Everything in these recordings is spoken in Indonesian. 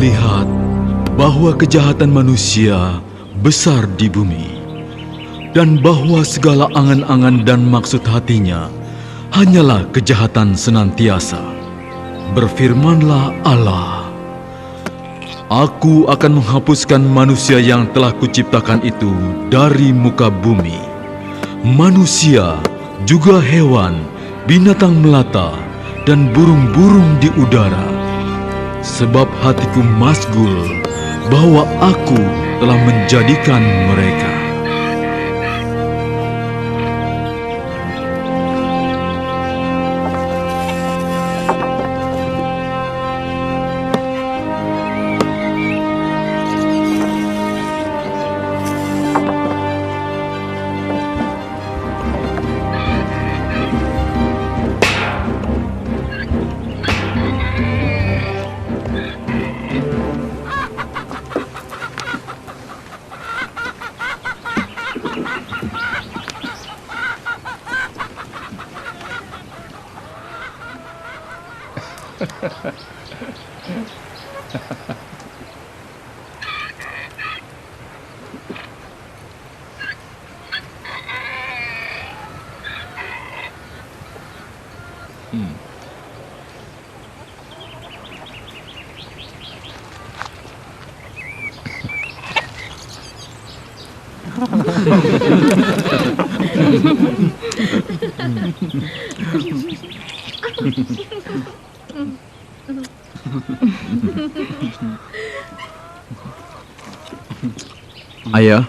melihat bahwa kejahatan manusia besar di bumi, dan bahwa segala angan-angan dan maksud hatinya hanyalah kejahatan senantiasa. Berfirmanlah Allah, Aku akan menghapuskan manusia yang telah kuciptakan itu dari muka bumi, manusia, juga hewan, binatang melata, dan burung-burung di udara. Sebab hatiku masgul bahwa aku telah menjadikan mereka. Ayah,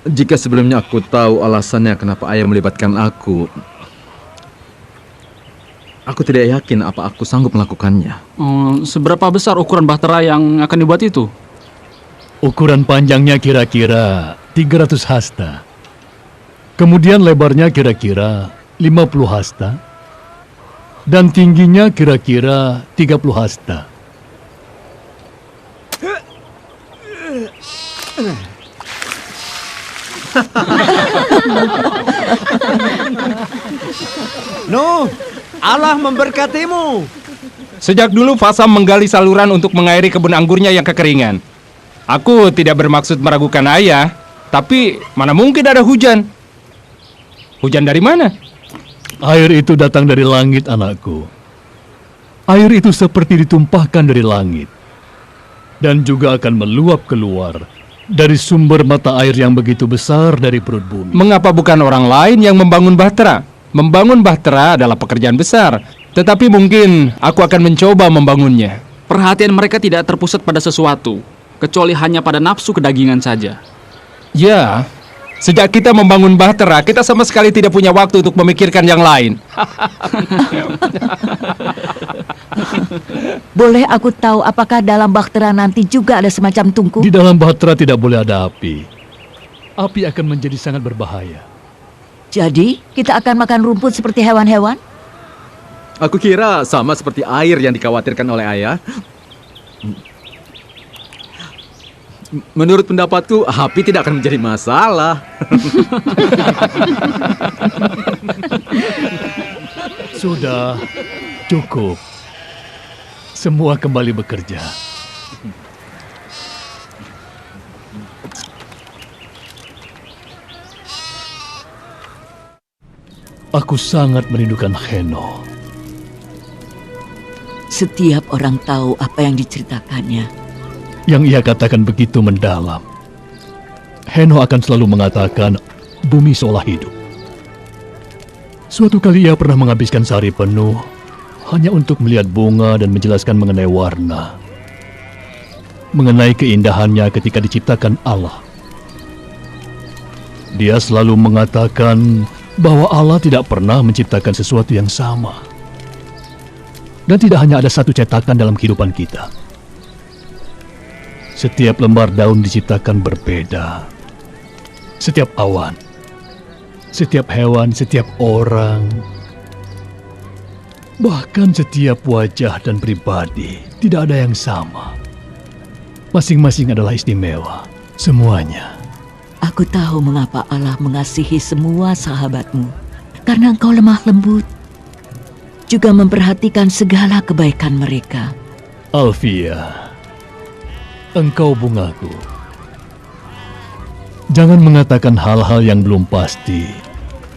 jika sebelumnya aku tahu alasannya kenapa ayah melibatkan aku tidak yakin apa aku sanggup melakukannya. Seberapa besar ukuran bahtera yang akan dibuat itu? Ukuran panjangnya kira-kira 300 hasta. Kemudian lebarnya kira-kira 50 hasta. Dan tingginya kira-kira 30 hasta. Nuh, Allah memberkatimu. Sejak dulu Fasam menggali saluran untuk mengairi kebun anggurnya yang kekeringan. Aku tidak bermaksud meragukan ayah, tapi mana mungkin ada hujan? Hujan dari mana? Air itu datang dari langit, anakku. Air itu seperti ditumpahkan dari langit. Dan juga akan meluap keluar dari sumber mata air yang begitu besar dari perut bumi. Mengapa bukan orang lain yang membangun bahtera? Membangun bahtera adalah pekerjaan besar, tetapi mungkin aku akan mencoba membangunnya. Perhatian mereka tidak terpusat pada sesuatu, kecuali hanya pada nafsu kedagingan saja. Ya, sejak kita membangun bahtera, kita sama sekali tidak punya waktu untuk memikirkan yang lain. Boleh aku tahu apakah dalam bahtera nanti juga ada semacam tungku? Di dalam bahtera tidak boleh ada api. Api akan menjadi sangat berbahaya. Jadi, kita akan makan rumput seperti hewan-hewan? Aku kira sama seperti air yang dikhawatirkan oleh ayah. Menurut pendapatku, api tidak akan menjadi masalah. Sudah, cukup. Semua kembali bekerja. Aku sangat merindukan Heno. Setiap orang tahu apa yang diceritakannya. Yang ia katakan begitu mendalam. Heno akan selalu mengatakan bumi seolah hidup. Suatu kali ia pernah menghabiskan sehari penuh hanya untuk melihat bunga dan menjelaskan mengenai warna. Mengenai keindahannya ketika diciptakan Allah. Dia selalu mengatakan bahwa Allah tidak pernah menciptakan sesuatu yang sama. Dan tidak hanya ada satu cetakan dalam kehidupan kita. Setiap lembar daun diciptakan berbeda. Setiap awan, setiap hewan, setiap orang, bahkan setiap wajah dan pribadi tidak ada yang sama. Masing-masing adalah istimewa, semuanya. Aku tahu mengapa Allah mengasihi semua sahabatmu. Karena engkau lemah lembut. juga memperhatikan segala kebaikan mereka. Alfia, engkau bungaku. Jangan mengatakan hal-hal yang belum pasti.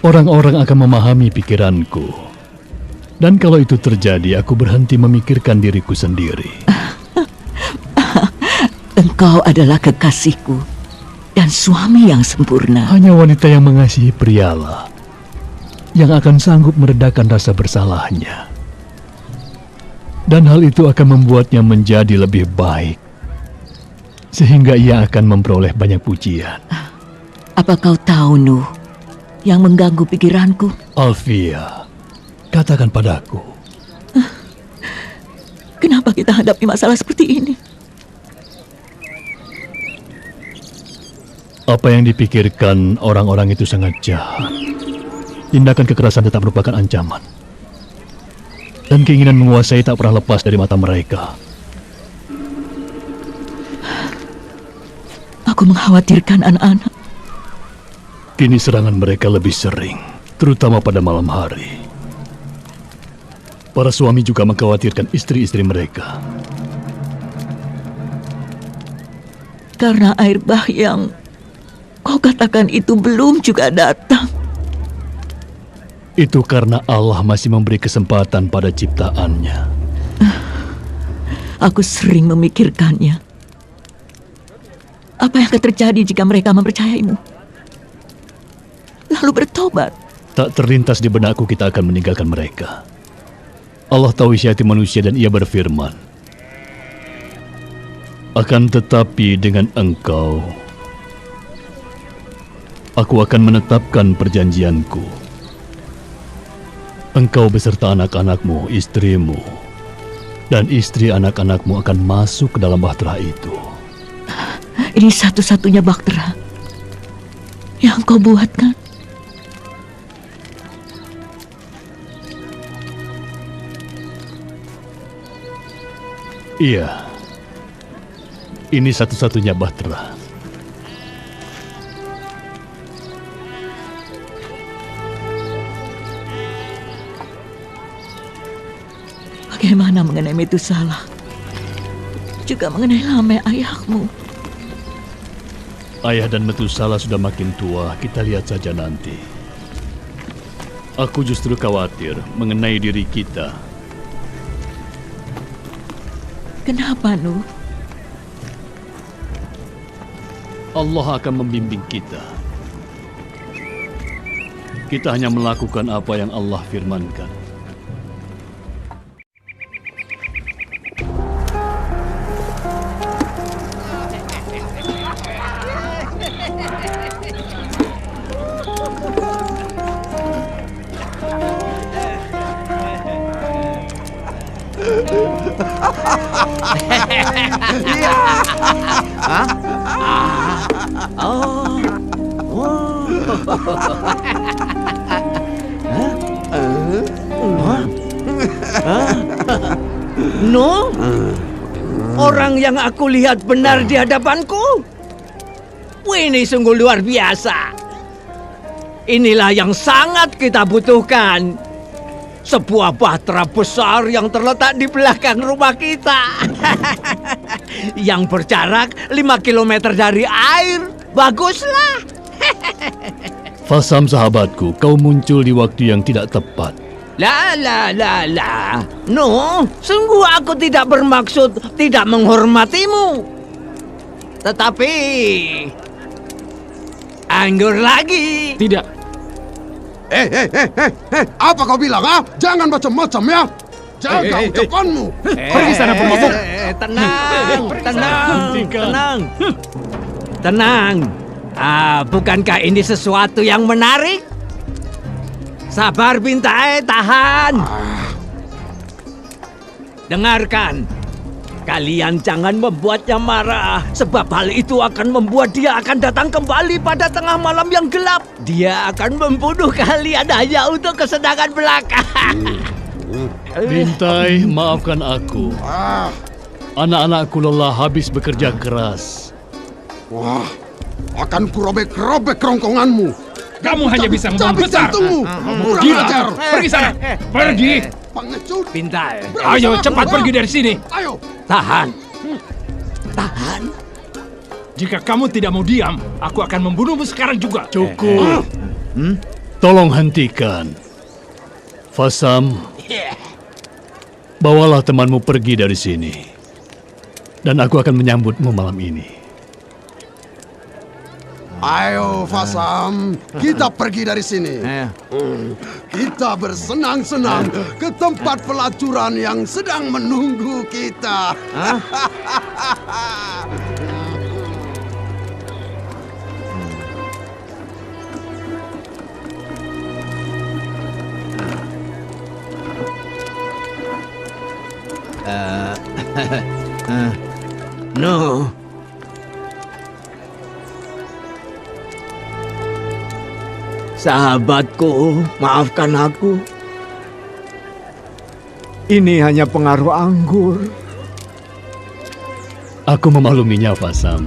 Orang-orang akan memahami pikiranku. Dan kalau itu terjadi, aku berhenti memikirkan diriku sendiri. Engkau adalah kekasihku dan suami yang sempurna. Hanya wanita yang mengasihi prialah yang akan sanggup meredakan rasa bersalahnya. Dan hal itu akan membuatnya menjadi lebih baik. Sehingga ia akan memperoleh banyak pujian. Apa kau tahu, Nuh, yang mengganggu pikiranku? Alfia, katakan padaku. Kenapa kita hadapi masalah seperti ini? Apa yang dipikirkan orang-orang itu sangat jahat. Tindakan kekerasan tetap merupakan ancaman. Dan keinginan menguasai tak pernah lepas dari mata mereka. Aku mengkhawatirkan anak-anak. Kini serangan mereka lebih sering, terutama pada malam hari. Para suami juga mengkhawatirkan istri-istri mereka. Karena air bah yang kau katakan itu belum juga datang. Itu karena Allah masih memberi kesempatan pada ciptaannya. Aku sering memikirkannya. Apa yang akan terjadi jika mereka mempercayaimu? Lalu bertobat. Tak terlintas di benakku kita akan meninggalkan mereka. Allah tahu isi hati manusia dan ia berfirman, akan tetapi dengan engkau, aku akan menetapkan perjanjianku. Engkau beserta anak-anakmu, istrimu, dan istri anak-anakmu akan masuk ke dalam bahtera itu. Ini satu-satunya bahtera yang kau buat, kan? Iya, ini satu-satunya bahtera. Bagaimana mengenai Metusalah? Juga mengenai Lameh ayahmu. Ayah dan Metusalah sudah makin tua, kita lihat saja nanti. Aku justru khawatir mengenai diri kita. Kenapa, Nuh? Allah akan membimbing kita. Kita hanya melakukan apa yang Allah firmankan. No? Orang yang aku lihat benar di hadapanku? Ini sungguh luar biasa. Inilah yang sangat kita butuhkan. Sebuah bahtera besar yang terletak di belakang rumah kita. Yang berjarak 5 kilometer dari air. Baguslah. Fasam sahabatku, kau muncul di waktu yang tidak tepat. La. No, sungguh aku tidak bermaksud tidak menghormatimu. Tetapi anggur lagi. Tidak, Apa kau bilang, ah? Jangan macam-macam ya. Jaga ucapanmu. pergi sana pemabuk. Tenang. Bukankah ini sesuatu yang menarik? Sabar Bintai, tahan. Dengarkan. Kalian jangan membuatnya marah, sebab hal itu akan membuat dia akan datang kembali pada tengah malam yang gelap. Dia akan membunuh kalian hanya untuk kesenangan belaka. Bintai, maafkan aku. Anak-anakku lelah habis bekerja keras. Wah, akan kurobek-robek kerongkonganmu. Kamu hanya bisa ngomong Cabik besar. jantungmu. Kurang Gila, ajar. pergi sana, pergi. pengecut. Bintai, Ayo cepat pergi dari sini. Ayo. tahan. Tahan. Jika kamu tidak mau diam, aku akan membunuhmu sekarang juga. Cukup. Tolong hentikan. Fasam, bawalah temanmu pergi dari sini. Dan aku akan menyambutmu malam ini. Ayo Fasam, kita pergi dari sini. Ayo. Kita bersenang-senang ke tempat pelacuran yang sedang menunggu kita. No. Sahabatku, maafkan aku. Ini hanya pengaruh anggur. Aku memakluminya, Fasam.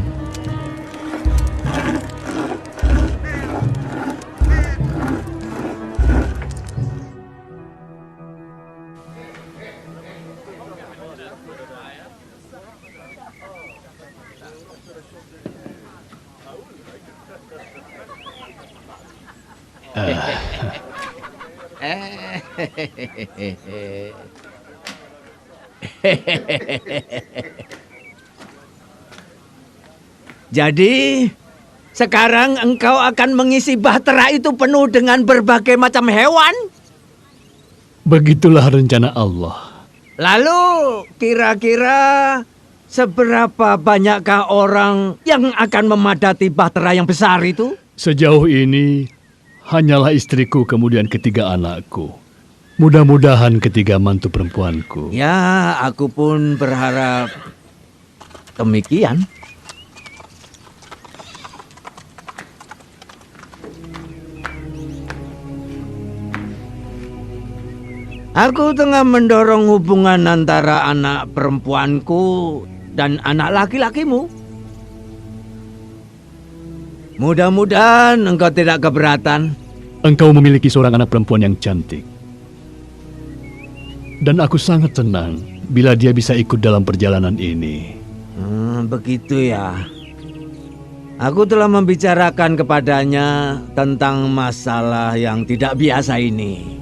Jadi, sekarang engkau akan mengisi bahtera itu penuh dengan berbagai macam hewan? Begitulah rencana Allah. Lalu, kira-kira seberapa banyakkah orang yang akan memadati bahtera yang besar itu? Sejauh ini, hanyalah istriku kemudian ketiga anakku. Mudah-mudahan ketiga mantu perempuanku. Ya, aku pun berharap demikian. Aku tengah mendorong hubungan antara anak perempuanku dan anak laki-lakimu. Mudah-mudahan engkau tidak keberatan. Engkau memiliki seorang anak perempuan yang cantik. Dan aku sangat senang bila dia bisa ikut dalam perjalanan ini. Begitu ya. Aku telah membicarakan kepadanya tentang masalah yang tidak biasa ini.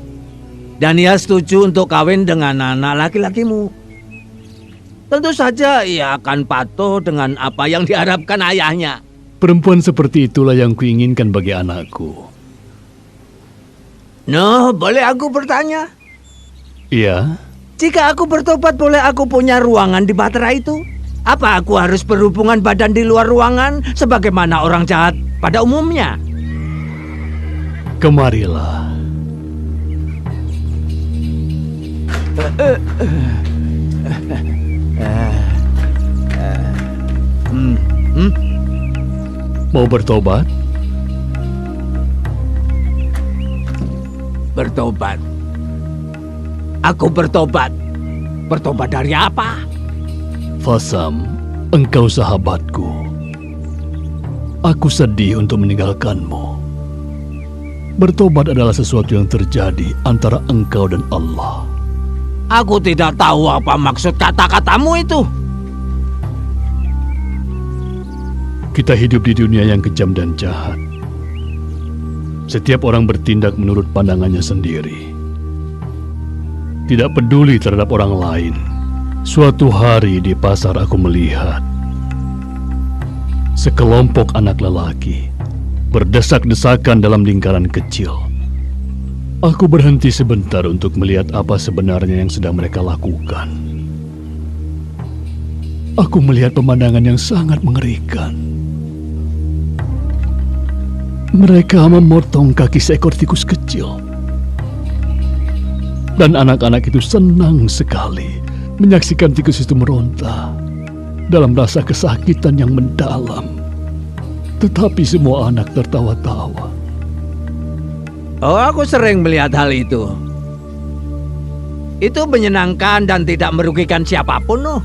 Dan ia setuju untuk kawin dengan anak laki-lakimu. Tentu saja ia akan patuh dengan apa yang diharapkan ayahnya. Perempuan seperti itulah yang kuinginkan bagi anakku. Noh, boleh aku bertanya? Iya? Jika aku bertobat, boleh aku punya ruangan di bahtera itu? Apa aku harus berhubungan badan di luar ruangan sebagaimana orang jahat pada umumnya? Kemarilah. Mau bertobat? Bertobat. Aku bertobat. Bertobat dari apa? Fasam, engkau sahabatku. Aku sedih untuk meninggalkanmu. Bertobat adalah sesuatu yang terjadi antara engkau dan Allah. Aku tidak tahu apa maksud kata-katamu itu. Kita hidup di dunia yang kejam dan jahat. Setiap orang bertindak menurut pandangannya sendiri. Tidak peduli terhadap orang lain. Suatu hari di pasar aku melihat sekelompok anak lelaki berdesak-desakan dalam lingkaran kecil. Aku berhenti sebentar untuk melihat apa sebenarnya yang sedang mereka lakukan. Aku melihat pemandangan yang sangat mengerikan. Mereka memotong kaki seekor tikus kecil. Dan anak-anak itu senang sekali menyaksikan tikus itu meronta dalam rasa kesakitan yang mendalam. Tetapi semua anak tertawa-tawa. Oh, aku sering melihat hal itu. Itu menyenangkan dan tidak merugikan siapapun, noh.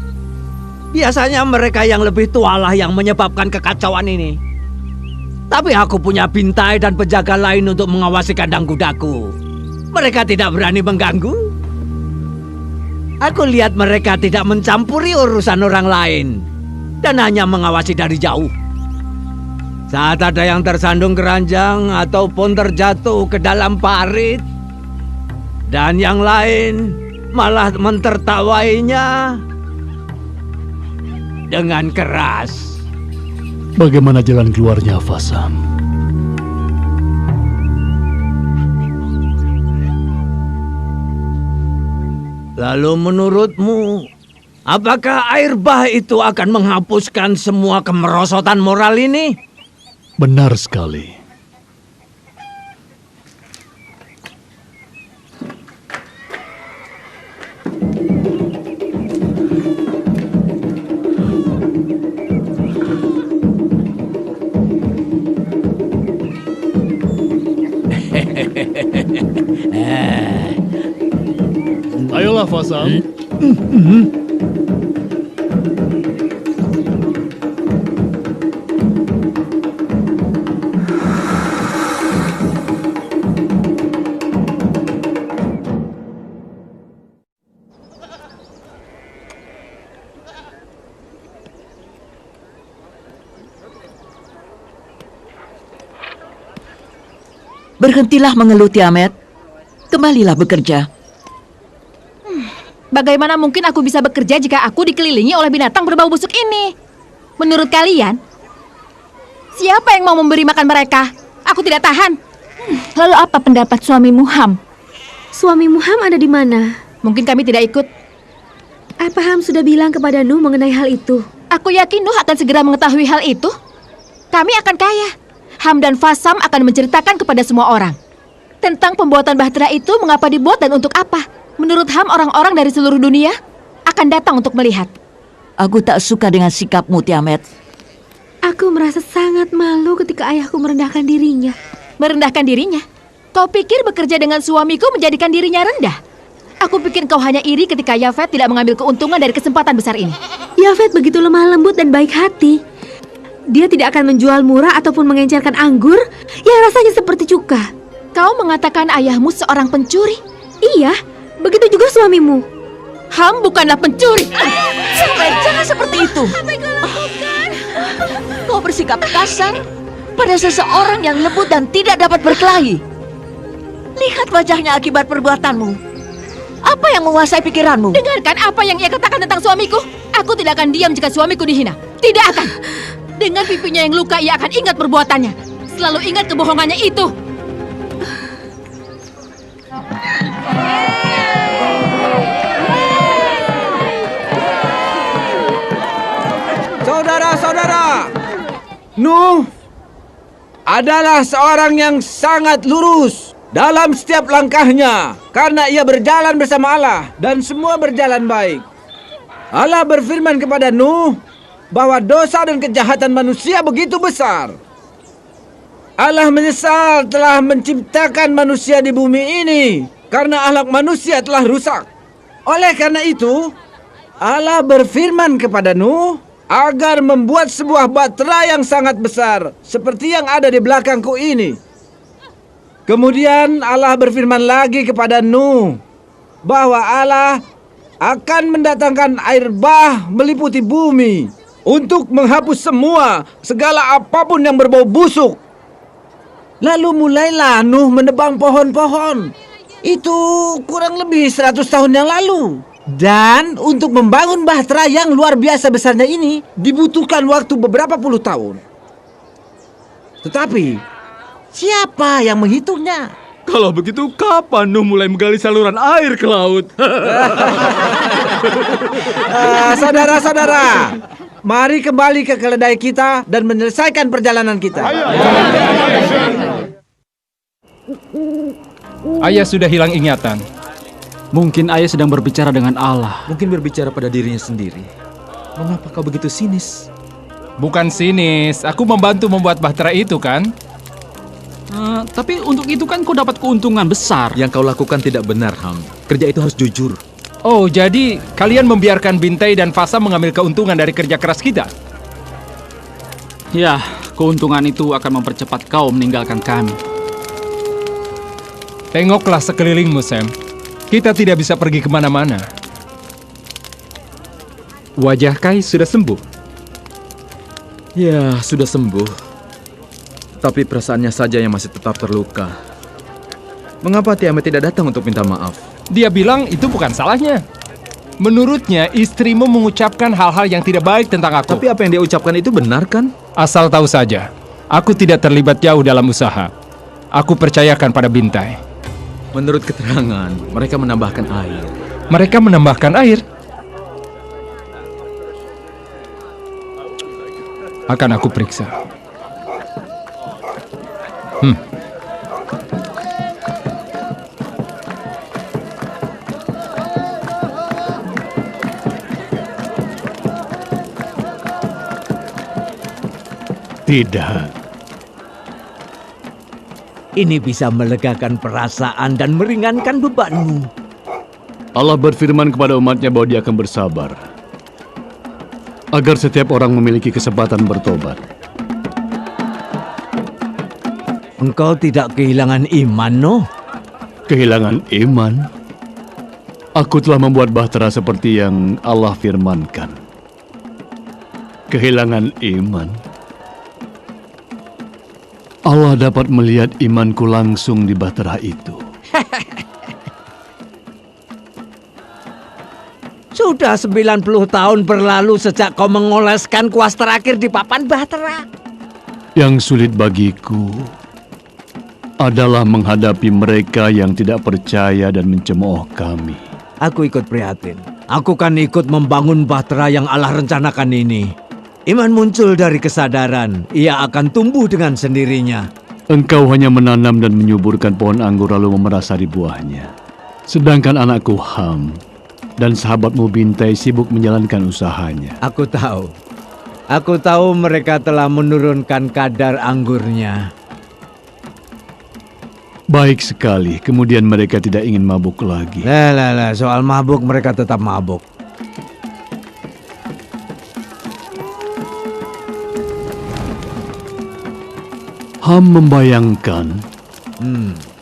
Biasanya mereka yang lebih tua lah yang menyebabkan kekacauan ini. Tapi aku punya bintai dan penjaga lain untuk mengawasi kandang kudaku. Mereka tidak berani mengganggu. Aku lihat mereka tidak mencampuri urusan orang lain dan hanya mengawasi dari jauh. Saat ada yang tersandung keranjang ataupun terjatuh ke dalam parit, dan yang lain malah mentertawainya dengan keras. Bagaimana jalan keluarnya, Fasam? Lalu menurutmu, apakah air bah itu akan menghapuskan semua kemerosotan moral ini? Benar sekali. Ayolah, Fasam. Berhentilah mengeluh, Tiamat. Kembalilah bekerja. Bagaimana mungkin aku bisa bekerja jika aku dikelilingi oleh binatang berbau busuk ini? Menurut kalian, siapa yang mau memberi makan mereka? Aku tidak tahan. Lalu apa pendapat suamimu, Ham? Suamimu Ham ada di mana? Mungkin kami tidak ikut. Apa Ham sudah bilang kepada Nuh mengenai hal itu? Aku yakin Nuh akan segera mengetahui hal itu. Kami akan kaya. Ham dan Fasam akan menceritakan kepada semua orang tentang pembuatan bahtera itu, mengapa dibuat dan untuk apa. Menurut Ham, orang-orang dari seluruh dunia akan datang untuk melihat. Aku tak suka dengan sikapmu, Tiamat. Aku merasa sangat malu ketika ayahku merendahkan dirinya. Merendahkan dirinya? Kau pikir bekerja dengan suamiku menjadikan dirinya rendah? Aku pikir kau hanya iri ketika Yafet tidak mengambil keuntungan dari kesempatan besar ini. Yafet begitu lemah lembut dan baik hati. Dia tidak akan menjual murah ataupun mengencerkan anggur yang rasanya seperti cuka. Kau mengatakan ayahmu seorang pencuri? Iya, begitu juga suamimu. Ham bukanlah pencuri. Jangan seperti itu. Apa yang kau lakukan? Kau bersikap kasar pada seseorang yang lembut dan tidak dapat berkelahi. Lihat wajahnya akibat perbuatanmu. Apa yang menguasai pikiranmu? Dengarkan apa yang ia katakan tentang suamiku. Aku tidak akan diam jika suamiku dihina. Tidak akan. Dengan pipinya yang luka, ia akan ingat perbuatannya. Selalu ingat kebohongannya itu. Saudara-saudara, Nuh adalah seorang yang sangat lurus dalam setiap langkahnya karena ia berjalan bersama Allah dan semua berjalan baik. Allah berfirman kepada Nuh bahwa dosa dan kejahatan manusia begitu besar. Allah menyesal telah menciptakan manusia di bumi ini karena akhlak manusia telah rusak. Oleh karena itu, Allah berfirman kepada Nuh agar membuat sebuah bahtera yang sangat besar seperti yang ada di belakangku ini. Kemudian Allah berfirman lagi kepada Nuh bahwa Allah akan mendatangkan air bah meliputi bumi untuk menghapus segala apapun yang berbau busuk. Lalu mulailah Nuh menebang pohon-pohon. Itu kurang lebih 100 tahun yang lalu. Dan untuk membangun bahtera yang luar biasa besarnya ini dibutuhkan waktu beberapa puluh tahun. Tetapi siapa yang menghitungnya? Kalau begitu, kapan Nuh mulai menggali saluran air ke laut? Saudara-saudara, mari kembali ke keledai kita dan menyelesaikan perjalanan kita. Ayah sudah hilang ingatan. Mungkin ayah sedang berbicara dengan Allah. Mungkin berbicara pada dirinya sendiri. Mengapa kau begitu sinis? Bukan sinis, aku membantu membuat bahtera itu kan? Tapi untuk itu kan kau dapat keuntungan besar. Yang kau lakukan tidak benar, Ham. Kerja itu harus jujur. Oh, jadi kalian membiarkan Bintai dan Fasam mengambil keuntungan dari kerja keras kita? Ya, keuntungan itu akan mempercepat kau meninggalkan kami. Tengoklah sekelilingmu, Sam. Kita tidak bisa pergi kemana-mana. Wajah Kai sudah sembuh. Ya, sudah sembuh. Tapi perasaannya saja yang masih tetap terluka. Mengapa Tiamat tidak datang untuk minta maaf? Dia bilang itu bukan salahnya. Menurutnya, istrimu mengucapkan hal-hal yang tidak baik tentang aku. Tapi apa yang dia ucapkan itu benar kan? Asal tahu saja, aku tidak terlibat jauh dalam usaha. Aku percayakan pada Bintai. Menurut keterangan, mereka menambahkan air. Mereka menambahkan air? Akan aku periksa. Tidak. Ini bisa melegakan perasaan dan meringankan bebanmu. Allah berfirman kepada umatnya bahwa dia akan bersabar, agar setiap orang memiliki kesempatan bertobat. Engkau tidak kehilangan iman, Noh? Kehilangan iman? Aku telah membuat bahtera seperti yang Allah firmankan. Kehilangan iman? Allah dapat melihat imanku langsung di bahtera itu. Sudah 90 tahun berlalu sejak kau mengoleskan kuas terakhir di papan bahtera. Yang sulit bagiku adalah menghadapi mereka yang tidak percaya dan mencemooh kami. Aku ikut prihatin. Aku kan ikut membangun bahtera yang Allah rencanakan ini. Iman muncul dari kesadaran. Ia akan tumbuh dengan sendirinya. Engkau hanya menanam dan menyuburkan pohon anggur lalu memerasari buahnya. Sedangkan anakku Ham dan sahabatmu Bintai sibuk menjalankan usahanya. Aku tahu. Aku tahu mereka telah menurunkan kadar anggurnya. Baik sekali, kemudian mereka tidak ingin mabuk lagi. Lah, soal mabuk mereka tetap mabuk. Ham membayangkan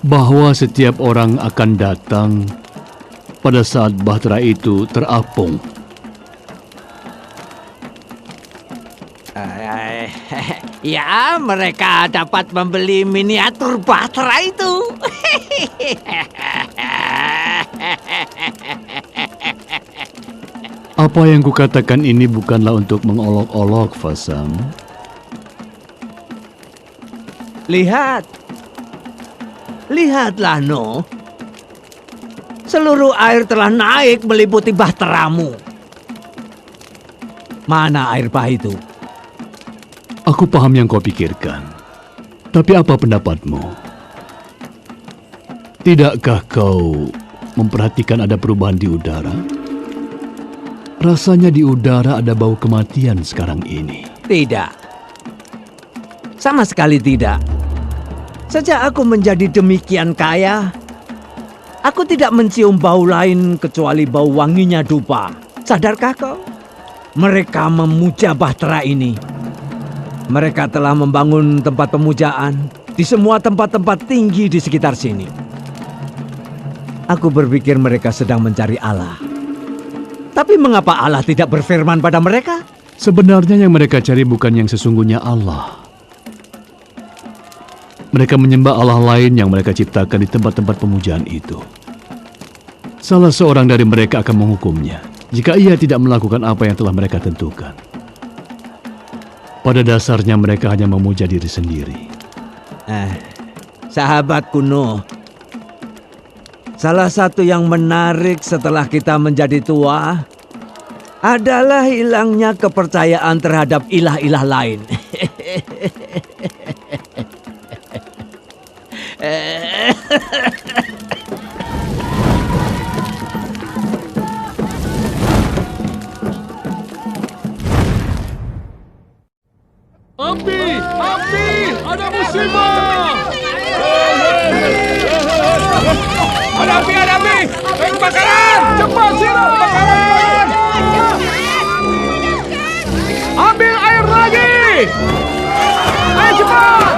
bahwa setiap orang akan datang pada saat bahtera itu terapung. Ya, mereka dapat membeli miniatur bahtera itu. Apa yang kukatakan ini bukanlah untuk mengolok-olok, Fasam. Lihatlah, No. Seluruh air telah naik meliputi bahteramu. Mana air bah itu? Aku paham yang kau pikirkan. Tapi apa pendapatmu? Tidakkah kau memperhatikan ada perubahan di udara? Rasanya di udara ada bau kematian sekarang ini. Tidak. Sama sekali tidak. Sejak aku menjadi demikian kaya, aku tidak mencium bau lain kecuali bau wanginya dupa. Sadarkah kau? Mereka memuja bahtera ini. Mereka telah membangun tempat pemujaan di semua tempat-tempat tinggi di sekitar sini. Aku berpikir mereka sedang mencari Allah. Tapi mengapa Allah tidak berfirman pada mereka? Sebenarnya yang mereka cari bukan yang sesungguhnya Allah. Mereka menyembah Allah lain yang mereka ciptakan di tempat-tempat pemujaan itu. Salah seorang dari mereka akan menghukumnya jika ia tidak melakukan apa yang telah mereka tentukan. Pada dasarnya mereka hanya memuja diri sendiri. Sahabat kuno, salah satu yang menarik setelah kita menjadi tua adalah hilangnya kepercayaan terhadap ilah-ilah lain. Api! Ada musibah! Ada api! Kebakaran! Cepat siram kebakaran! Ambil air lagi! Ayo cepat!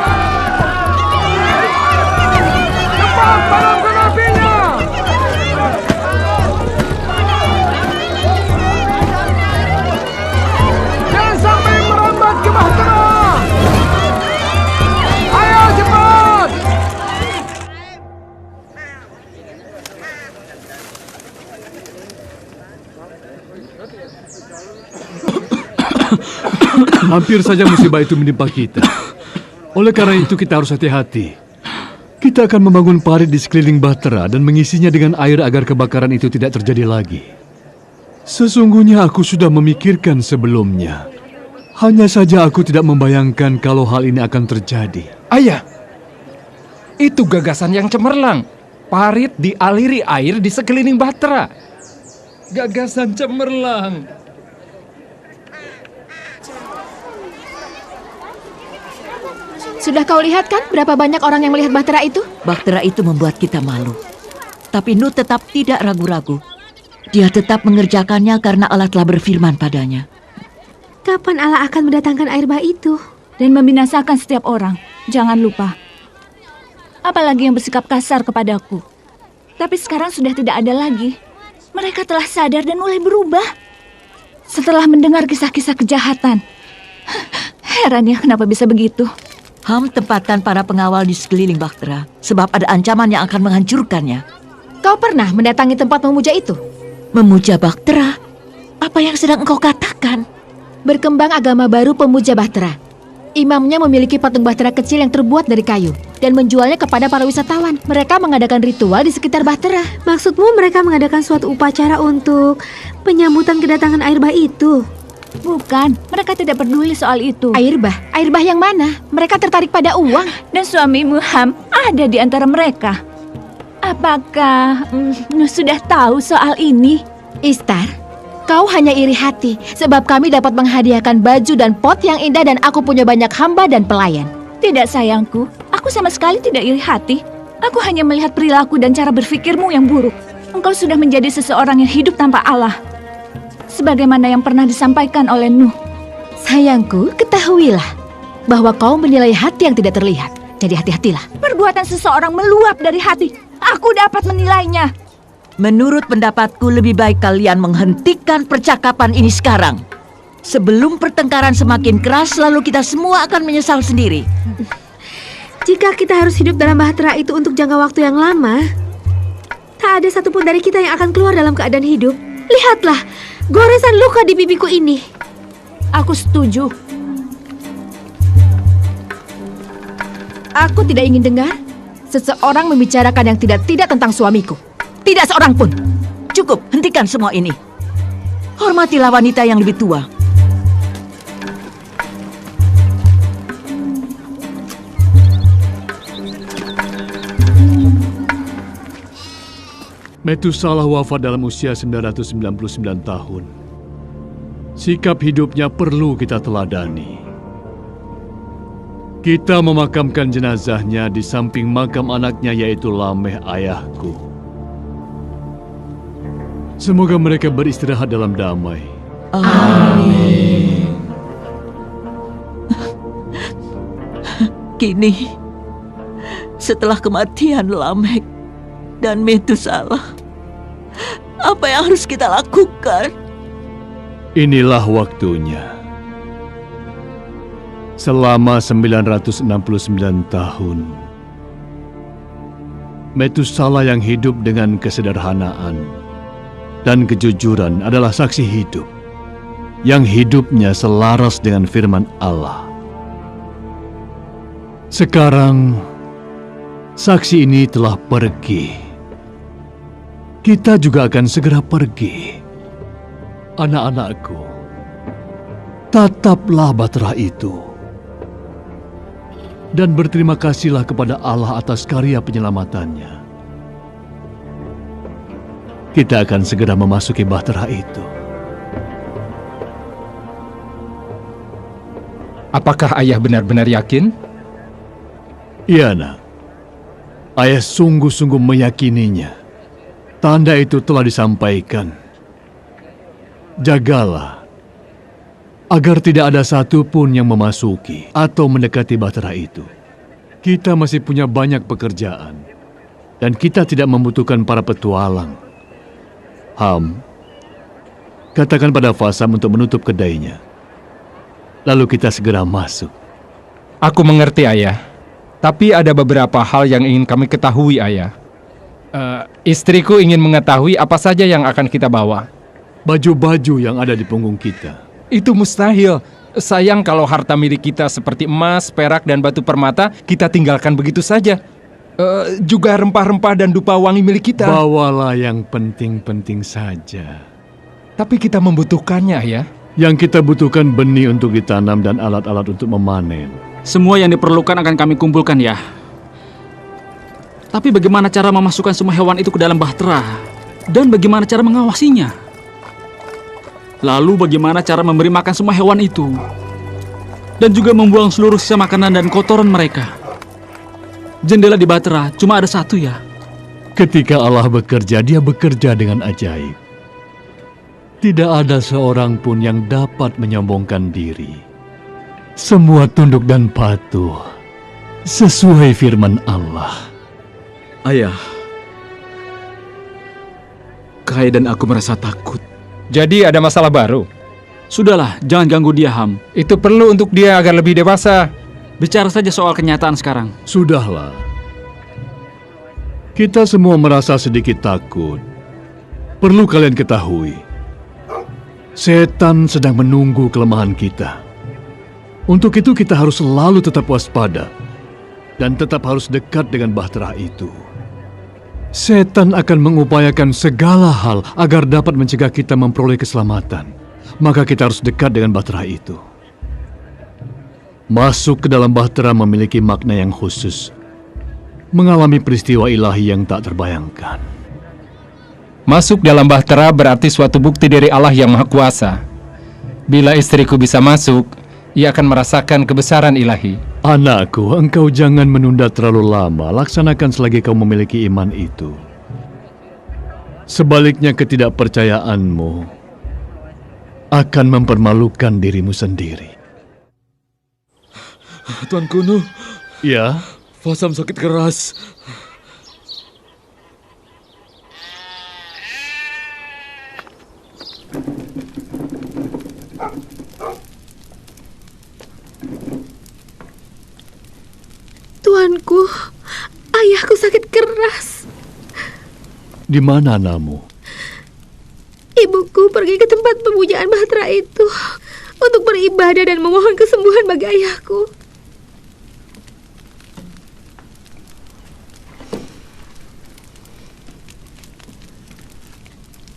Cepat padamkan apinya! Hampir saja musibah itu menimpa kita. Oleh karena itu kita harus hati-hati. Kita akan membangun parit di sekeliling Bahtera dan mengisinya dengan air agar kebakaran itu tidak terjadi lagi. Sesungguhnya aku sudah memikirkan sebelumnya. Hanya saja aku tidak membayangkan kalau hal ini akan terjadi. Ayah, itu gagasan yang cemerlang. Parit dialiri air di sekeliling Bahtera. Gagasan cemerlang. Sudah kau lihat kan berapa banyak orang yang melihat Bahtera itu? Bahtera itu membuat kita malu. Tapi Nuh tetap tidak ragu-ragu. Dia tetap mengerjakannya karena Allah telah berfirman padanya. Kapan Allah akan mendatangkan air bah itu? Dan membinasakan setiap orang. Jangan lupa. Apalagi yang bersikap kasar kepadaku. Tapi sekarang sudah tidak ada lagi. Mereka telah sadar dan mulai berubah. Setelah mendengar kisah-kisah kejahatan. Heran ya kenapa bisa begitu. Ham tempatkan para pengawal di sekeliling Bahtera. Sebab ada ancaman yang akan menghancurkannya. Kau pernah mendatangi tempat memuja itu? Memuja Bahtera? Apa yang sedang engkau katakan? Berkembang agama baru pemuja Bahtera. Imamnya memiliki patung Bahtera kecil yang terbuat dari kayu dan menjualnya kepada para wisatawan. Mereka mengadakan ritual di sekitar Bahtera. Maksudmu mereka mengadakan suatu upacara untuk penyambutan kedatangan air bah itu? Bukan, mereka tidak peduli soal itu. Air bah? Air bah yang mana? Mereka tertarik pada uang. Dan suamimu Ham ada di antara mereka. Apakah Nuh sudah tahu soal ini? Istar, kau hanya iri hati sebab kami dapat menghadiahkan baju dan pot yang indah dan aku punya banyak hamba dan pelayan. Tidak sayangku, aku sama sekali tidak iri hati. Aku hanya melihat perilaku dan cara berpikirmu yang buruk. Engkau sudah menjadi seseorang yang hidup tanpa Allah. Sebagaimana yang pernah disampaikan oleh Nuh. Sayangku, ketahuilah bahwa kau menilai hati yang tidak terlihat. Jadi hati-hatilah. Perbuatan seseorang meluap dari hati. Aku dapat menilainya. Menurut pendapatku lebih baik kalian menghentikan percakapan ini sekarang. Sebelum pertengkaran semakin keras, lalu kita semua akan menyesal sendiri. Jika kita harus hidup dalam Bahtera itu untuk jangka waktu yang lama, tak ada satupun dari kita yang akan keluar dalam keadaan hidup. Lihatlah, goresan luka di pipiku ini. Aku setuju. Aku tidak ingin dengar seseorang membicarakan yang tidak tentang suamiku. Tidak seorang pun. Cukup, hentikan semua ini. Hormatilah wanita yang lebih tua. Metusalah wafat dalam usia 999 tahun. Sikap hidupnya perlu kita teladani. Kita memakamkan jenazahnya di samping makam anaknya yaitu Lameh ayahku. Semoga mereka beristirahat dalam damai. Amin. Kini, setelah kematian Lameh dan Metusalah, apa yang harus kita lakukan? Inilah waktunya. Selama 969 tahun, Metusalah yang hidup dengan kesederhanaan dan kejujuran adalah saksi hidup yang hidupnya selaras dengan firman Allah. Sekarang, saksi ini telah pergi. Kita juga akan segera pergi. Anak-anakku, tataplah Bahtera itu. Dan berterima kasihlah kepada Allah atas karya penyelamatannya. Kita akan segera memasuki Bahtera itu. Apakah ayah benar-benar yakin? Iya, nak. Ayah sungguh-sungguh meyakininya. Tanda itu telah disampaikan. Jagalah agar tidak ada satupun yang memasuki atau mendekati Bahtera itu. Kita masih punya banyak pekerjaan, dan kita tidak membutuhkan para petualang. Ham, katakan pada Fasam untuk menutup kedainya. Lalu kita segera masuk. Aku mengerti, ayah. Tapi ada beberapa hal yang ingin kami ketahui, ayah. Istriku ingin mengetahui apa saja yang akan kita bawa. Baju-baju yang ada di punggung kita. Itu mustahil. Sayang kalau harta milik kita seperti emas, perak, dan batu permata kita tinggalkan begitu saja. Juga rempah-rempah dan dupa wangi milik kita. Bawalah yang penting-penting saja. Tapi kita membutuhkannya, ya. Yang kita butuhkan benih untuk ditanam dan alat-alat untuk memanen. Semua yang diperlukan akan kami kumpulkan ya. Tapi bagaimana cara memasukkan semua hewan itu ke dalam bahtera? Dan bagaimana cara mengawasinya? Lalu bagaimana cara memberi makan semua hewan itu? Dan juga membuang seluruh sisa makanan dan kotoran mereka. Jendela di bahtera cuma ada satu ya. Ketika Allah bekerja, Dia bekerja dengan ajaib. Tidak ada seorang pun yang dapat menyombongkan diri. Semua tunduk dan patuh sesuai firman Allah. Ayah, Kai dan aku merasa takut. Jadi ada masalah baru? Sudahlah, jangan ganggu dia, Ham. Itu perlu untuk dia agar lebih dewasa. Bicara saja soal kenyataan sekarang. Sudahlah. Kita semua merasa sedikit takut. Perlu kalian ketahui, setan sedang menunggu kelemahan kita. Untuk itu kita harus selalu tetap waspada dan tetap harus dekat dengan bahtera itu. Setan akan mengupayakan segala hal agar dapat mencegah kita memperoleh keselamatan. Maka kita harus dekat dengan bahtera itu. Masuk ke dalam bahtera memiliki makna yang khusus. Mengalami peristiwa ilahi yang tak terbayangkan. Masuk dalam bahtera berarti suatu bukti dari Allah yang Maha Kuasa. Bila istriku bisa masuk, ia akan merasakan kebesaran ilahi. Anakku, engkau jangan menunda terlalu lama. Laksanakan selagi kau memiliki iman itu. Sebaliknya ketidakpercayaanmu akan mempermalukan dirimu sendiri. Tuan Kuno. Ya? Fasam sakit keras. Tuanku, ayahku sakit keras. Di mana anakmu? Ibuku pergi ke tempat pemujaan bahtera itu untuk beribadah dan memohon kesembuhan bagi ayahku.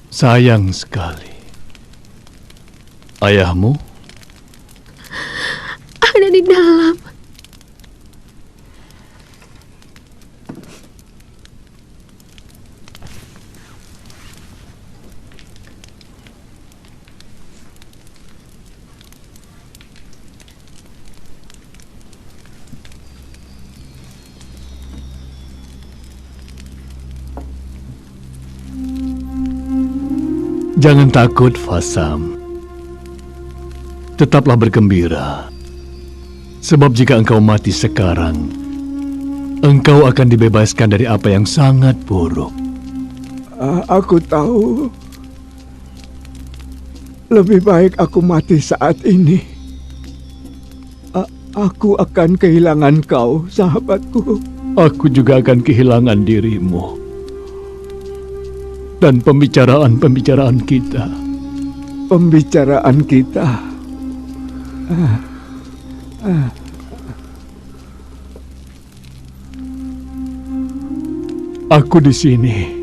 Sayang sekali. Ayahmu? Ada di dalam. Jangan takut, Fasam. Tetaplah bergembira. Sebab jika engkau mati sekarang, engkau akan dibebaskan dari apa yang sangat buruk. Aku tahu. Lebih baik aku mati saat ini. Aku akan kehilangan kau, sahabatku. Aku juga akan kehilangan dirimu. Dan pembicaraan-pembicaraan kita. Pembicaraan kita. Aku di sini.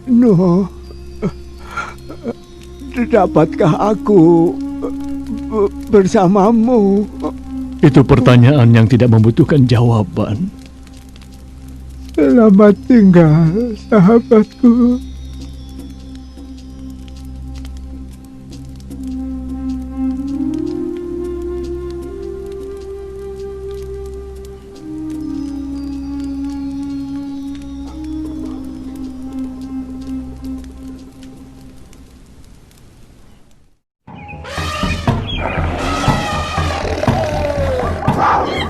No. Dapatkah aku bersamamu? Itu pertanyaan yang tidak membutuhkan jawaban. Selamat tinggal, sahabatku.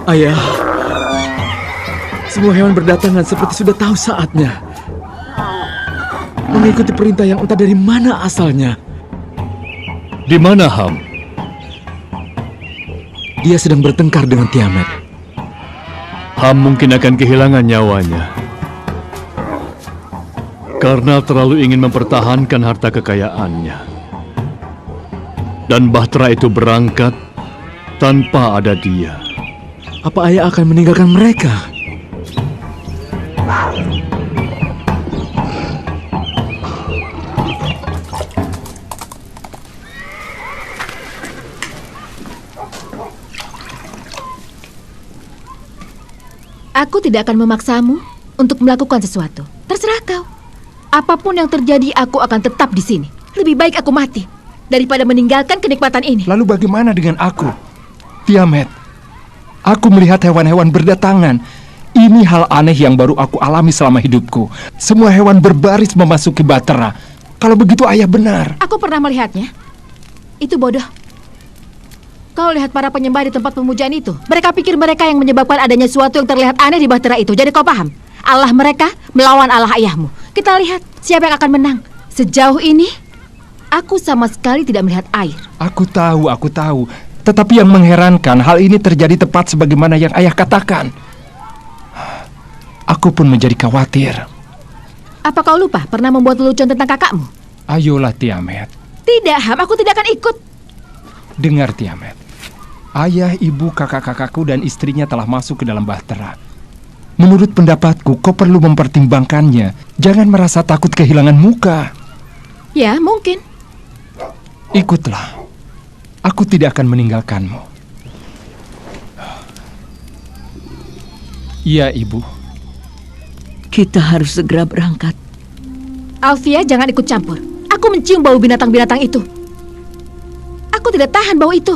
Ayah, semua hewan berdatangan seperti sudah tahu saatnya. Mengikuti perintah yang entah dari mana asalnya. Di mana Ham? Dia sedang bertengkar dengan Tiamat. Ham mungkin akan kehilangan nyawanya. Karena terlalu ingin mempertahankan harta kekayaannya. Dan Bahtera itu berangkat tanpa ada dia. Apa ayah akan meninggalkan mereka? Aku tidak akan memaksamu untuk melakukan sesuatu. Terserah kau. Apapun yang terjadi, aku akan tetap di sini. Lebih baik aku mati daripada meninggalkan kenikmatan ini. Lalu bagaimana dengan aku? Tiamat, aku melihat hewan-hewan berdatangan. Ini hal aneh yang baru aku alami selama hidupku. Semua hewan berbaris memasuki Bahtera. Kalau begitu ayah benar. Aku pernah melihatnya. Itu bodoh. Kau lihat para penyembah di tempat pemujaan itu. Mereka pikir mereka yang menyebabkan adanya sesuatu yang terlihat aneh di Bahtera itu. Jadi kau paham? Allah mereka melawan Allah ayahmu. Kita lihat siapa yang akan menang. Sejauh ini, aku sama sekali tidak melihat air. Aku tahu. Tetapi yang mengherankan, hal ini terjadi tepat sebagaimana yang ayah katakan. Aku pun menjadi khawatir. Apa kau lupa pernah membuat lelucon tentang kakakmu? Ayolah Tiamat. Tidak, Ham. Aku tidak akan ikut. Dengar Tiamat. Ayah, ibu, kakak-kakakku dan istrinya telah masuk ke dalam Bahtera. Menurut pendapatku, kau perlu mempertimbangkannya. Jangan merasa takut kehilangan muka. Ya, mungkin. Ikutlah. Aku tidak akan meninggalkanmu. Iya, Ibu. Kita harus segera berangkat. Alfia, jangan ikut campur. Aku mencium bau binatang-binatang itu. Aku tidak tahan bau itu.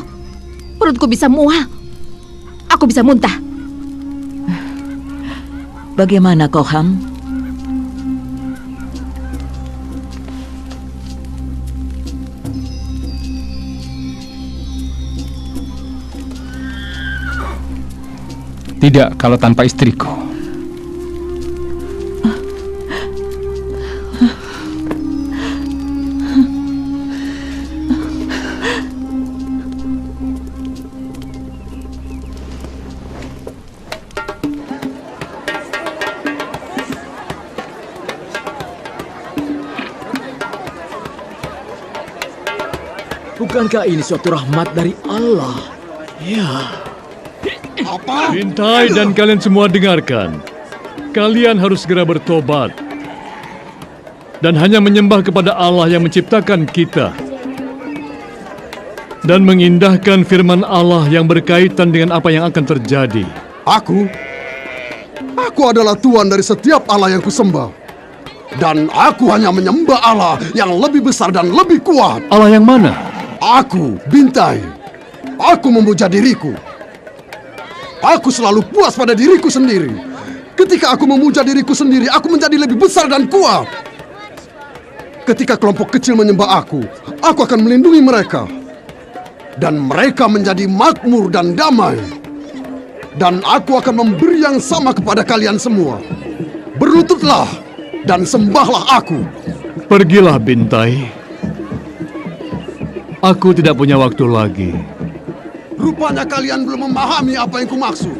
Perutku bisa mual. Aku bisa muntah. Bagaimana kau, Ham? Tidak kalau tanpa istriku. Bukankah ini suatu rahmat dari Allah? Ya. Apa? Bintai dan kalian semua dengarkan. Kalian harus segera bertobat. Dan hanya menyembah kepada Allah yang menciptakan kita. Dan mengindahkan firman Allah yang berkaitan dengan apa yang akan terjadi. Aku adalah Tuhan dari setiap Allah yang kusembah. Dan aku hanya menyembah Allah yang lebih besar dan lebih kuat. Allah yang mana? Aku, Bintai. Aku memuja diriku. Aku selalu puas pada diriku sendiri. Ketika aku memuja diriku sendiri, aku menjadi lebih besar dan kuat. Ketika kelompok kecil menyembah aku akan melindungi mereka. Dan mereka menjadi makmur dan damai. Dan aku akan memberi yang sama kepada kalian semua. Berlututlah dan sembahlah aku. Pergilah, Bintai. Aku tidak punya waktu lagi. Rupanya kalian belum memahami apa yang kumaksud.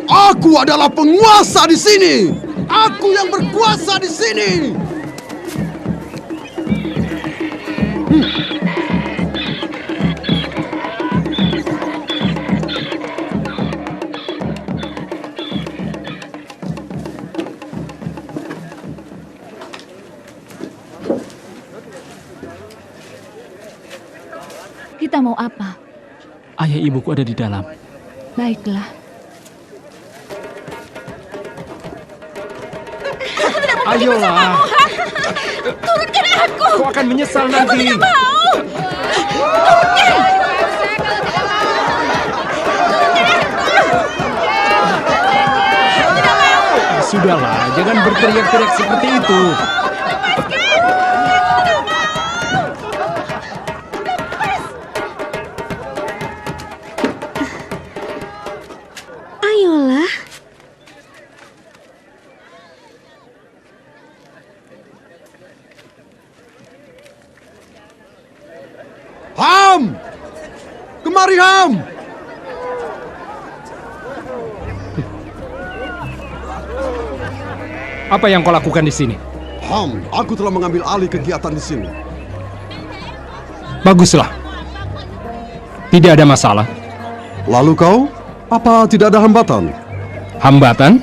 Aku adalah penguasa di sini. Aku yang berkuasa di sini. Kita mau apa? Ayah ibuku ada di dalam. Baiklah. Ayolah. Turunkan aku. Kau akan menyesal nanti. Aku tidak mau. Sudahlah, jangan berteriak-teriak seperti itu. Ayolah. Ham! Kemari, Ham! Apa yang kau lakukan di sini? Ham, aku telah mengambil alih kegiatan di sini. Baguslah. Tidak ada masalah. Lalu kau, apa tidak ada hambatan? Hambatan?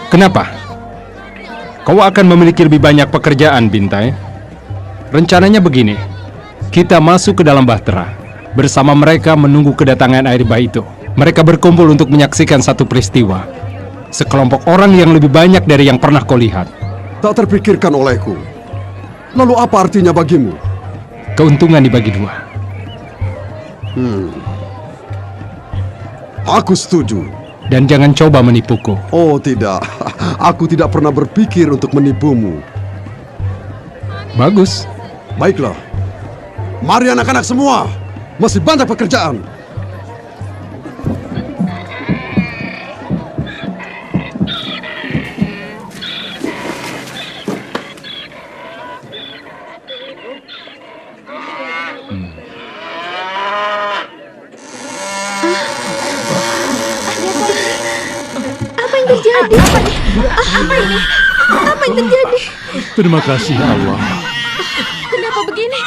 Kenapa? Kau akan memiliki lebih banyak pekerjaan, Bintai. Rencananya begini, kita masuk ke dalam bahtera. Bersama mereka menunggu kedatangan air bah itu. Mereka berkumpul untuk menyaksikan satu peristiwa. Sekelompok orang yang lebih banyak dari yang pernah kau lihat. Tak terpikirkan olehku. Lalu apa artinya bagimu? Keuntungan dibagi dua. Aku setuju. Dan jangan coba menipuku. Oh tidak, aku tidak pernah berpikir untuk menipumu. Bagus. Baiklah. Mari anak-anak semua. Masih banyak pekerjaan. Terjadi? Apa ini? Apa yang terjadi? Terima kasih Allah. Kenapa begini?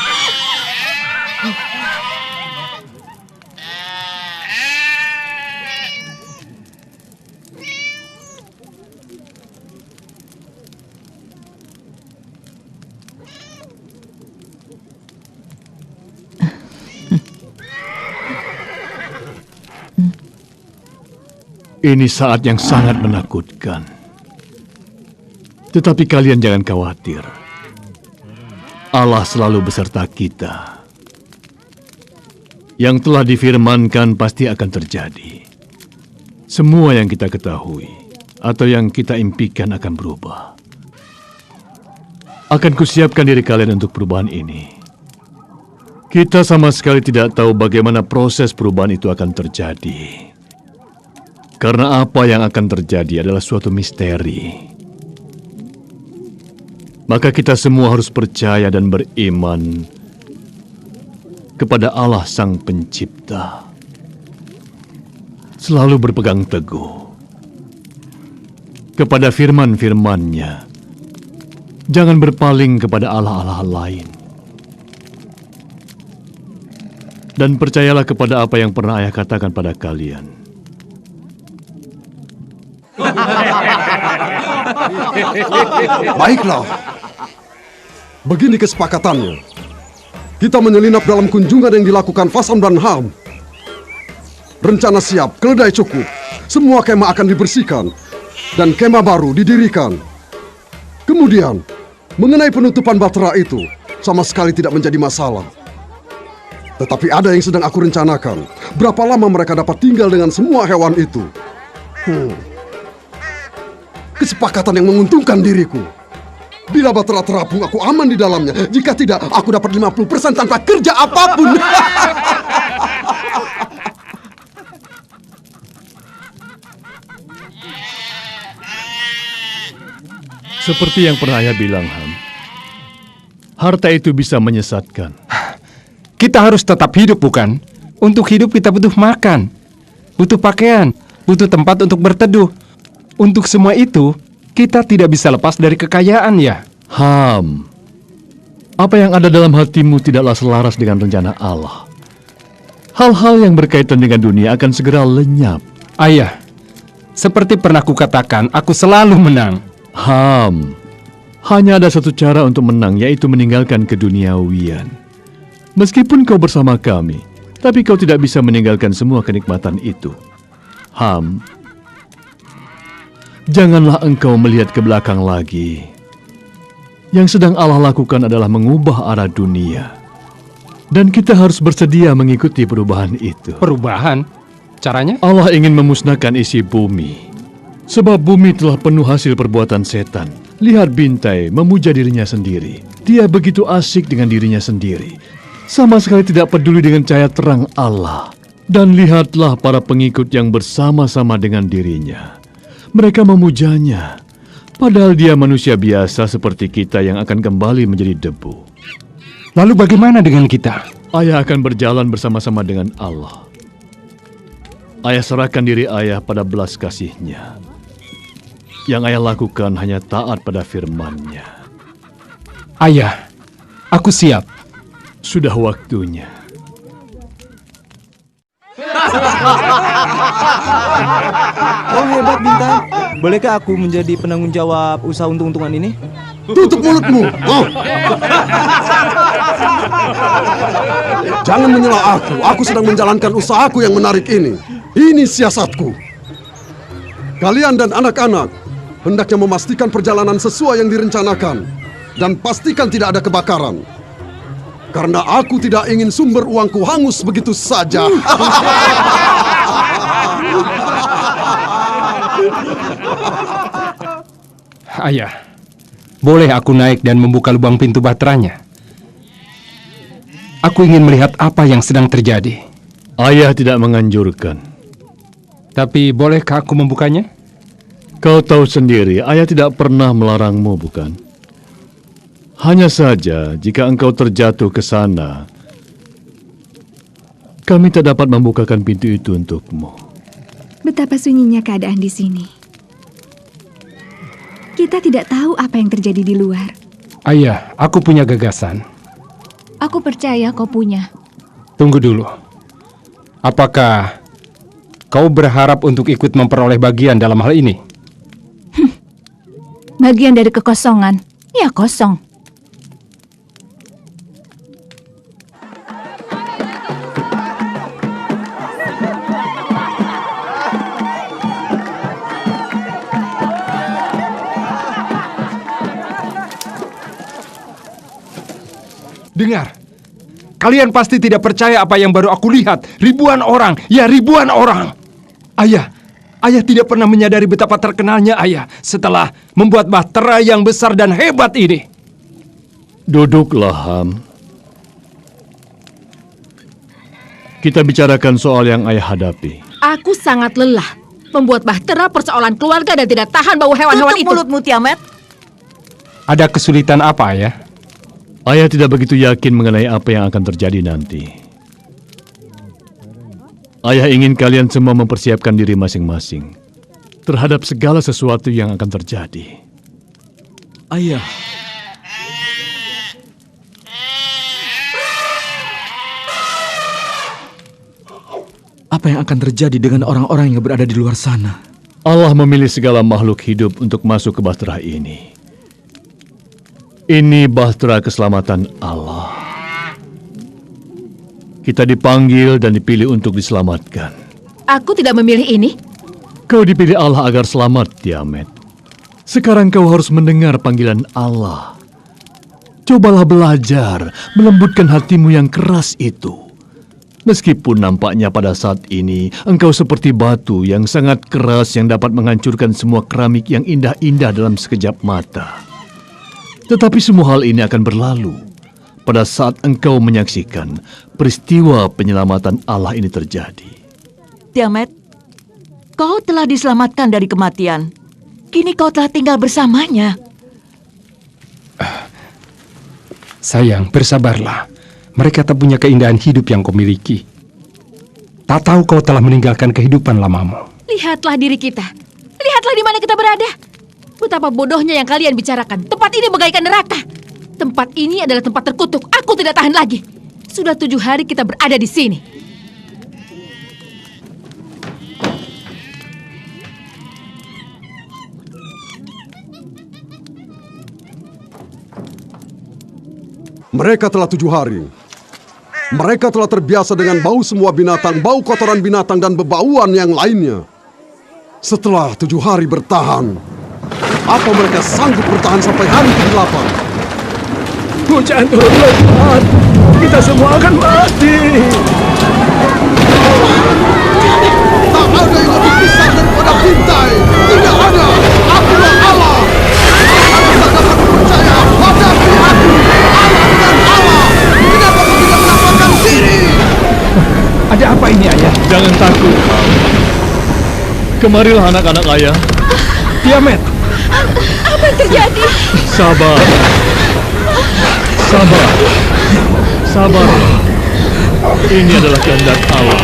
Ini saat yang sangat menakutkan. Tetapi kalian jangan khawatir. Allah selalu beserta kita. Yang telah difirmankan pasti akan terjadi. Semua yang kita ketahui atau yang kita impikan akan berubah. Akan kusiapkan diri kalian untuk perubahan ini. Kita sama sekali tidak tahu bagaimana proses perubahan itu akan terjadi. Karena apa yang akan terjadi adalah suatu misteri. Maka kita semua harus percaya dan beriman kepada Allah Sang Pencipta. Selalu berpegang teguh kepada firman-firman-Nya. Jangan berpaling kepada allah-allah lain. Dan percayalah kepada apa yang pernah Ayah katakan pada kalian. Baiklah. Begini kesepakatannya. Kita menyelinap dalam kunjungan yang dilakukan Fasam dan Ham. Rencana siap, keledai cukup. Semua kemah akan dibersihkan. Dan kemah baru didirikan. Kemudian, mengenai penutupan bahtera itu, sama sekali tidak menjadi masalah. Tetapi ada yang sedang aku rencanakan. Berapa lama mereka dapat tinggal dengan semua hewan itu? Kesepakatan yang menguntungkan diriku. Bila bahtera terapung, aku aman di dalamnya. Jika tidak, aku dapat 50% tanpa kerja apapun. Seperti yang pernah Ayah bilang, Ham. Harta itu bisa menyesatkan. Kita harus tetap hidup, bukan? Untuk hidup kita butuh makan, butuh pakaian, butuh tempat untuk berteduh. Untuk semua itu, kita tidak bisa lepas dari kekayaan, ya. Ham, apa yang ada dalam hatimu tidaklah selaras dengan rencana Allah. Hal-hal yang berkaitan dengan dunia akan segera lenyap. Ayah, seperti pernah kukatakan, aku selalu menang. Ham, hanya ada satu cara untuk menang, yaitu meninggalkan keduniawian. Meskipun kau bersama kami, tapi kau tidak bisa meninggalkan semua kenikmatan itu. Ham, janganlah engkau melihat ke belakang lagi. Yang sedang Allah lakukan adalah mengubah arah dunia. Dan kita harus bersedia mengikuti perubahan itu. Perubahan? Caranya? Allah ingin memusnahkan isi bumi. Sebab bumi telah penuh hasil perbuatan setan. Lihat Bintai memuja dirinya sendiri. Dia begitu asik dengan dirinya sendiri. Sama sekali tidak peduli dengan cahaya terang Allah. Dan lihatlah para pengikut yang bersama-sama dengan dirinya. Mereka memujanya, padahal dia manusia biasa seperti kita yang akan kembali menjadi debu. Lalu bagaimana dengan kita? Ayah akan berjalan bersama-sama dengan Allah. Ayah serahkan diri Ayah pada belas kasih-Nya. Yang Ayah lakukan hanya taat pada firman-Nya. Ayah, aku siap. Sudah waktunya. Oh hebat Bintang. Bolehkah aku menjadi penanggung jawab usaha untung-untungan ini? Tutup mulutmu. Oh. Jangan menyela aku. Aku sedang menjalankan usahaku yang menarik ini. Ini siasatku. Kalian dan anak-anak hendaknya memastikan perjalanan sesuai yang direncanakan. Dan pastikan tidak ada kebakaran. Karena aku tidak ingin sumber uangku hangus begitu saja. Ayah, boleh aku naik dan membuka lubang pintu bahteranya? Aku ingin melihat apa yang sedang terjadi. Ayah tidak menganjurkan. Tapi bolehkah aku membukanya? Kau tahu sendiri, ayah tidak pernah melarangmu, bukan? Hanya saja, jika engkau terjatuh ke sana, kami tak dapat membukakan pintu itu untukmu. Betapa sunyinya keadaan di sini. Kita tidak tahu apa yang terjadi di luar. Ayah, aku punya gagasan. Aku percaya kau punya. Tunggu dulu. Apakah kau berharap untuk ikut memperoleh bagian dalam hal ini? Bagian dari kekosongan. Ya kosong. Dengar, kalian pasti tidak percaya apa yang baru aku lihat. Ribuan orang, ya ribuan orang. Ayah tidak pernah menyadari betapa terkenalnya ayah setelah membuat bahtera yang besar dan hebat ini. Duduklah, Ham. Kita bicarakan soal yang ayah hadapi. Aku sangat lelah. Membuat bahtera persoalan keluarga dan tidak tahan bau hewan-hewan itu. Tutup mulutmu, Tiamat. Ada kesulitan apa, ayah? Ayah tidak begitu yakin mengenai apa yang akan terjadi nanti. Ayah ingin kalian semua mempersiapkan diri masing-masing terhadap segala sesuatu yang akan terjadi. Ayah. Apa yang akan terjadi dengan orang-orang yang berada di luar sana? Allah memilih segala makhluk hidup untuk masuk ke bahtera ini. Ini bahtera keselamatan Allah. Kita dipanggil dan dipilih untuk diselamatkan. Aku tidak memilih ini. Kau dipilih Allah agar selamat, Tiamat. Sekarang kau harus mendengar panggilan Allah. Cobalah belajar melembutkan hatimu yang keras itu. Meskipun nampaknya pada saat ini engkau seperti batu yang sangat keras yang dapat menghancurkan semua keramik yang indah-indah dalam sekejap mata. Tetapi semua hal ini akan berlalu pada saat engkau menyaksikan peristiwa penyelamatan Allah ini terjadi. Tiamat, kau telah diselamatkan dari kematian. Kini kau telah tinggal bersamanya. Sayang, bersabarlah. Mereka tak punya keindahan hidup yang kau miliki. Tak tahu kau telah meninggalkan kehidupan lamamu. Lihatlah diri kita. Lihatlah di mana kita berada. Betapa bodohnya yang kalian bicarakan. Tempat ini bagaikan neraka. Tempat ini adalah tempat terkutuk. Aku tidak tahan lagi. Sudah 7 hari kita berada di sini. Mereka telah 7 hari. Mereka telah terbiasa dengan bau semua binatang, bau kotoran binatang dan bebauan yang lainnya. Setelah 7 hari bertahan, apa mereka sanggup bertahan sampai hari ke-8? Hujan turun lebat. Kita semua akan mati. Tak ada yang lebih besar daripada Bintai. Tidak ada. Akulah Allah. Aku tak dapat percaya. Hadapi aku. Allah dan Allah. Kenapa kau tidak menampakkan diri? Ada apa ini, ayah? Jangan takut. Kemarilah anak-anak ayah. Tiamat. Apa yang terjadi? Sabar. Sabar. Sabar. Ini adalah kehendak Allah.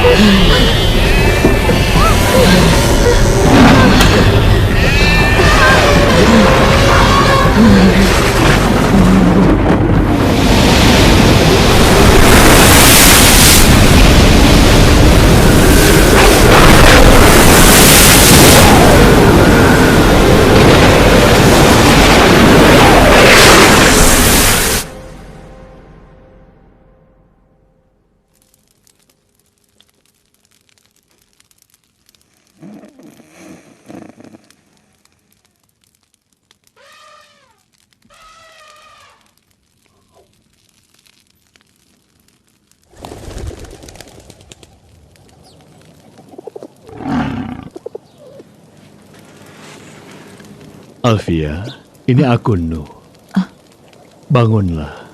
Alfia, ini aku, Nuh. Bangunlah.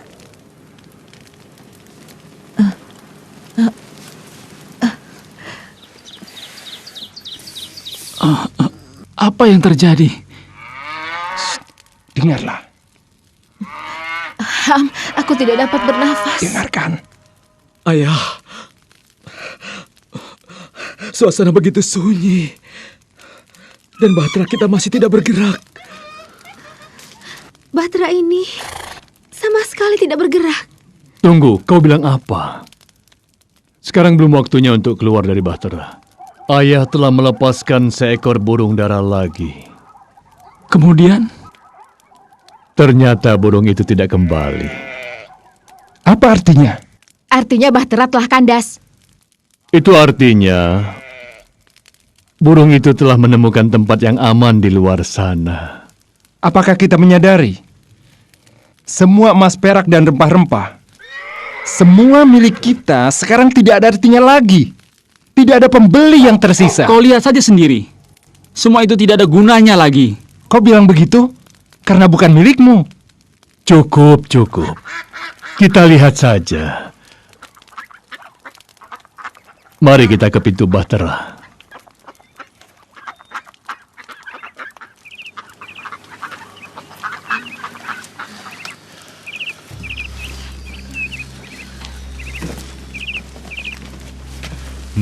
Apa yang terjadi? Dengarlah. Ham, aku tidak dapat bernafas. Dengarkan. Ayah, suasana begitu sunyi. Dan bahtera kita masih tidak bergerak. Bahtera ini sama sekali tidak bergerak. Tunggu, kau bilang apa? Sekarang belum waktunya untuk keluar dari bahtera. Ayah telah melepaskan seekor burung dara lagi. Kemudian? Ternyata burung itu tidak kembali. Apa artinya? Artinya bahtera telah kandas. Itu artinya burung itu telah menemukan tempat yang aman di luar sana. Apakah kita menyadari? Semua emas perak dan rempah-rempah, semua milik kita sekarang tidak ada artinya lagi. Tidak ada pembeli yang tersisa. Kau lihat saja sendiri. Semua itu tidak ada gunanya lagi. Kau bilang begitu karena bukan milikmu. Cukup. Kita lihat saja. Mari kita ke pintu bahtera.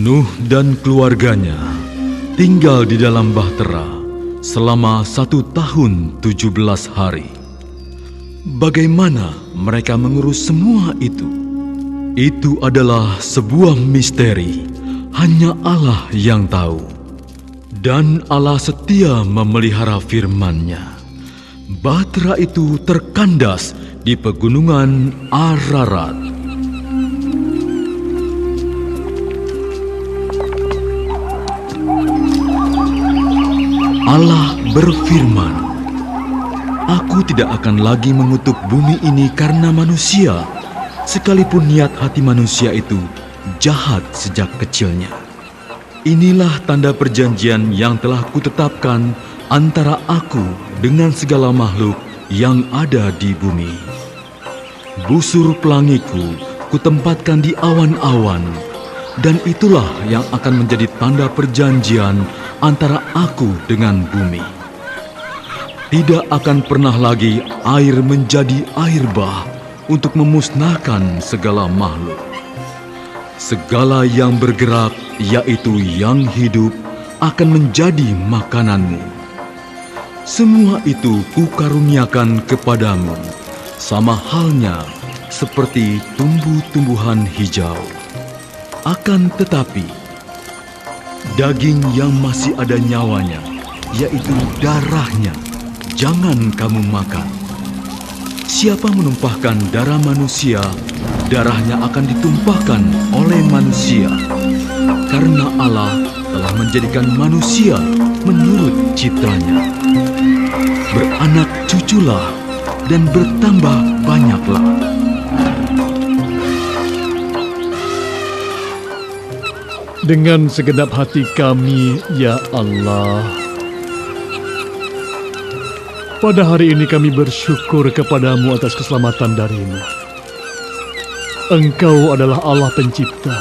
Nuh dan keluarganya tinggal di dalam bahtera selama 1 tahun 17 hari. Bagaimana mereka mengurus semua itu? Itu adalah sebuah misteri, hanya Allah yang tahu. Dan Allah setia memelihara firman-Nya. Bahtera itu terkandas di pegunungan Ararat. Allah berfirman, "Aku tidak akan lagi mengutuk bumi ini karena manusia, sekalipun niat hati manusia itu jahat sejak kecilnya. Inilah tanda perjanjian yang telah kutetapkan antara aku dengan segala makhluk yang ada di bumi. Busur pelangiku kutempatkan di awan-awan, dan itulah yang akan menjadi tanda perjanjian antara aku dengan bumi. Tidak akan pernah lagi air menjadi air bah untuk memusnahkan segala makhluk. Segala yang bergerak, yaitu yang hidup, akan menjadi makananmu. Semua itu kukaruniakan kepadamu, sama halnya seperti tumbuh-tumbuhan hijau. Akan tetapi, daging yang masih ada nyawanya, yaitu darahnya, jangan kamu makan. Siapa menumpahkan darah manusia, darahnya akan ditumpahkan oleh manusia. Karena Allah telah menjadikan manusia menurut citranya. Beranak cuculah dan bertambah banyaklah." Dengan segenap hati kami, ya Allah, pada hari ini kami bersyukur kepadamu atas keselamatan darimu. Engkau adalah Allah pencipta,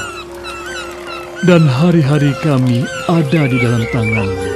dan hari-hari kami ada di dalam tangan-Mu.